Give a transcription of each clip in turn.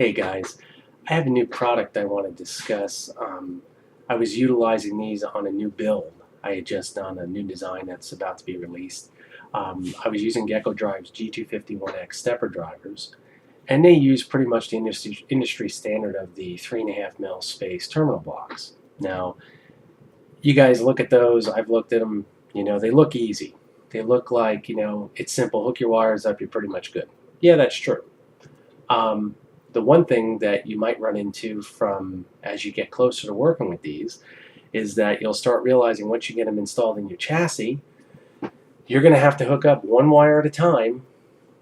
Hey guys, I have a new product I want to discuss. I was utilizing these on a new build. I had just done a new design that's about to be released. I was using Gecko Drive's G251X stepper drivers, and they use pretty much the industry standard of the 3.5 mil space terminal blocks. Now, you guys look at those, I've looked at them, they look easy. They look like, it's simple. Hook your wires up, you're pretty much good. Yeah, that's true. Um, the one thing that you might run into from as you get closer to working with these is that you'll start realizing once you get them installed in your chassis, you're going to have to hook up one wire at a time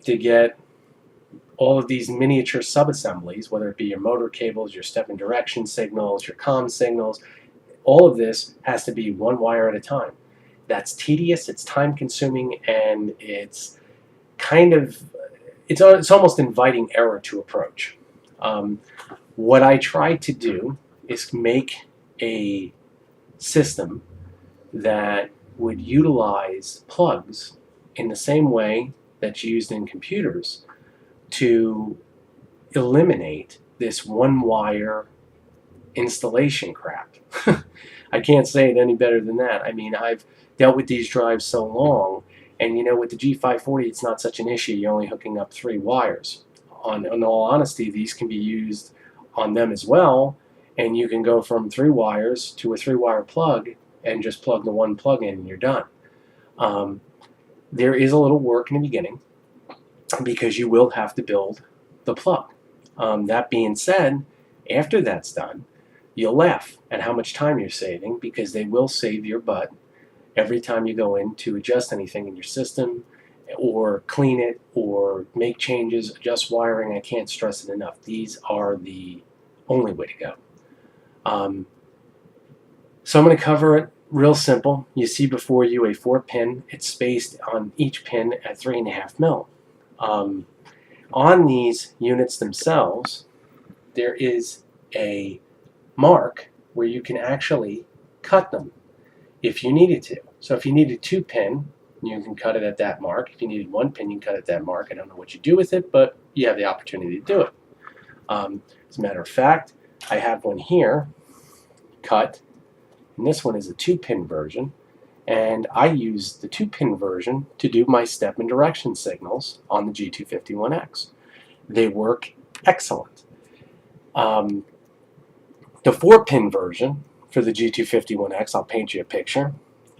to get all of these miniature subassemblies, whether it be your motor cables, your step and direction signals, your comm signals. All of this has to be one wire at a time. That's tedious, it's time consuming, and it's kind of it's almost inviting error to approach. What I tried to do is make a system that would utilize plugs in the same way that's used in computers to eliminate this one wire installation crap. I can't say it any better than that. I mean, I've dealt with these drives so long, and with the G540, it's not such an issue. You're only hooking up 3 wires. In all honesty, these can be used on them as well, and you can go from 3 wires to a 3-wire plug and just plug the one plug in and you're done. There is a little work in the beginning because you will have to build the plug. That being said, after that's done, you'll laugh at how much time you're saving, because they will save your butt every time you go in to adjust anything in your system or clean it or make changes, adjust wiring. I can't stress it enough. These are the only way to go. So I'm going to cover it real simple. You see before you a 4-pin. It's spaced on each pin at 3.5 mil. On these units themselves, there is a mark where you can actually cut them if you needed to. So if you needed 2-pin, you can cut it at that mark. If you needed 1-pin, you can cut it at that mark. I don't know what you do with it, but you have the opportunity to do it. As a matter of fact, I have one here cut, and this one is a 2-pin version, and I use the 2-pin version to do my step and direction signals on the G251X. They work excellent. The 4-pin version for the G251X, I'll paint you a picture.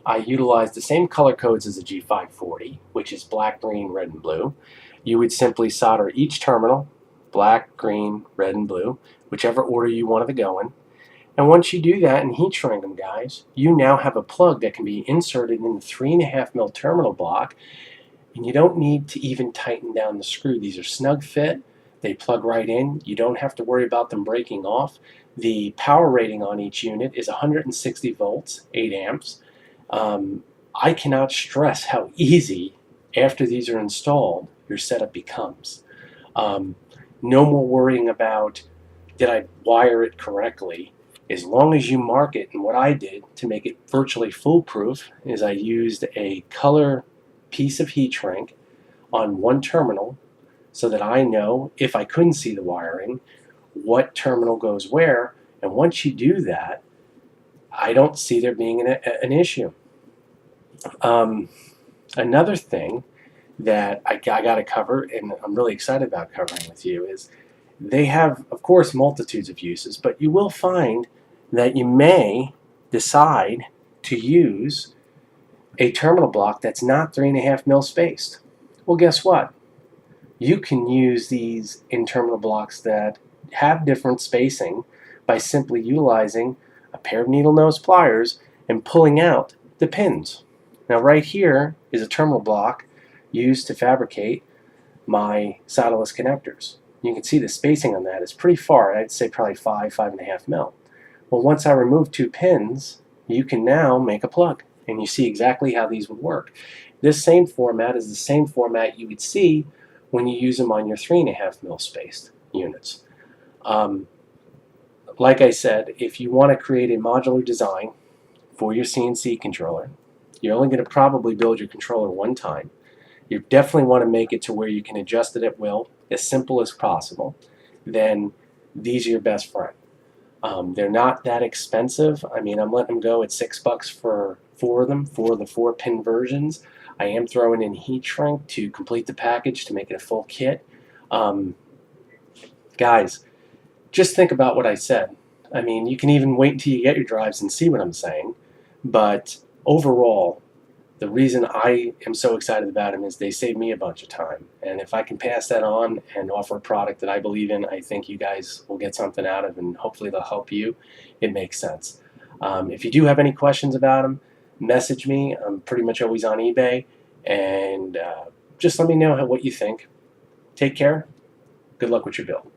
I utilize the same color codes as the G540, which is black, green, red, and blue. You would simply solder each terminal, black, green, red, and blue, whichever order you wanted to go in. And once you do that and heat shrink them, guys, you now have a plug that can be inserted in the 3.5 mil terminal block, and you don't need to even tighten down the screw. These are snug fit. They plug right in. You don't have to worry about them breaking off. The power rating on each unit is 160 volts, 8 amps. I cannot stress how easy, after these are installed, your setup becomes. No more worrying about, did I wire it correctly? As long as you mark it, and what I did to make it virtually foolproof is I used a color piece of heat shrink on one terminal so that I know, if I couldn't see the wiring, what terminal goes where. And once you do that, I don't see there being an issue. Another thing that I got to cover, and I'm really excited about covering with you, is they have, of course, multitudes of uses, but you will find that you may decide to use a terminal block that's not 3.5 mil spaced. Well, guess what? You can use these in terminal blocks that have different spacing by simply utilizing a pair of needle nose pliers and pulling out the pins. Now right here is a terminal block used to fabricate my solderless connectors. You can see the spacing on that is pretty far. I'd say probably 5.5 mil. Well, once I remove 2 pins, you can now make a plug, and you see exactly how these would work. This same format is the same format you would see when you use them on your 3.5 mil spaced units. Like I said, if you want to create a modular design for your CNC controller, you're only going to probably build your controller one time. You definitely want to make it to where you can adjust it at will, as simple as possible. then these are your best friend. They're not that expensive. I mean, I'm letting them go at $6 for 4 of them, for the 4-pin versions. I am throwing in heat shrink to complete the package to make it a full kit. Um, Guys, just think about what I said. I mean, you can even wait until you get your drives and see what I'm saying. But overall, the reason I am so excited about them is they save me a bunch of time. And if I can pass that on and offer a product that I believe in, I think you guys will get something out of, and hopefully they'll help you. It makes sense. If you do have any questions about them, message me. I'm pretty much always on eBay. And just let me know what you think. Take care. Good luck with your build.